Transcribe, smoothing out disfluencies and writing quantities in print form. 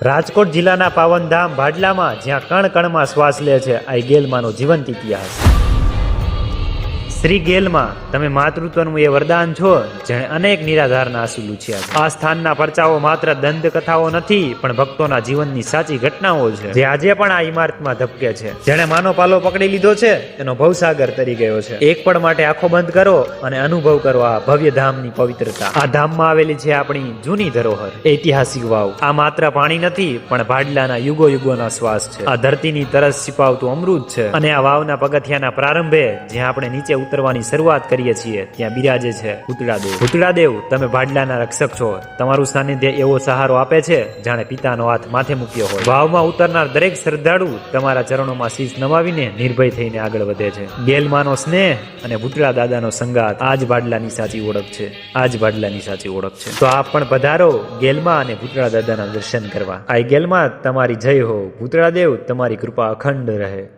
રાજકોટ જિલ્લાના પાવનધામ ભાડલામાં જ્યાં કણ કણમાં શ્વાસ લે છે આ ગેલમાનો જીવંત ઇતિહાસ. શ્રી ગેલમાં તમે માતૃત્વનું એ વરદાન છો જેણે અનેક નિરાધારના આંસુ લૂછ્યા છે. આ સ્થાનના પરચાઓ માત્ર દંત કથાઓ નથી પણ ભક્તોના જીવનની સાચી ઘટનાઓ છે જે આજે પણ આ ઇમારતમાં ધબકે છે. જેણે માનો પાલો પકડી લીધો છે તેનો ભવસાગર તરી ગયો છે. એક પળ માટે આંખો બંધ કરો અને અનુભવ કરો આ ભવ્ય ધામની પવિત્રતા. આ ધામમાં આવેલી છે આપણી જૂની ધરોહર, ઐતિહાસિક વાવ. આ માત્ર પાણી નથી પણ ભાડલાના યુગો યુગોના શ્વાસ છે. આ ધરતીની તરસ छिपावતું અમૃત છે. અને આ વાવના પગથિયાના પ્રારંભે જ્યાં આપણે નીચે ઉતરવાની શરૂઆત કરીએ છીએ ત્યાં બિરાજે છે ભૂતળાદેવ. ભૂતળાદેવ, તમે ભાડલાના રક્ષક છો. તમારું સાનિધ્ય એવો સહારો આપે છે જાણે પિતાનો હાથ માથે મૂક્યો હોય. વાવમાં ઉતરનાર દરેક શ્રદ્ધાળુ તમારા ચરણોમાં શીશ નમાવીને નિર્ભય થઈને આગળ વધે છે. ગેલમાનો સ્નેહ અને ભૂતળા દાદાનો સંગાત આ જ ભાડલાની સાચી ઓળખ છે. આ જ ભાડલાની સાચી ઓળખ છે. તો આપ પણ પધારો ગેલમાં અને ભૂતળા દાદાના દર્શન કરવા. આ ગેલમાં તમારી જય હો. ભૂતળાદેવ તમારી કૃપા અખંડ રહે.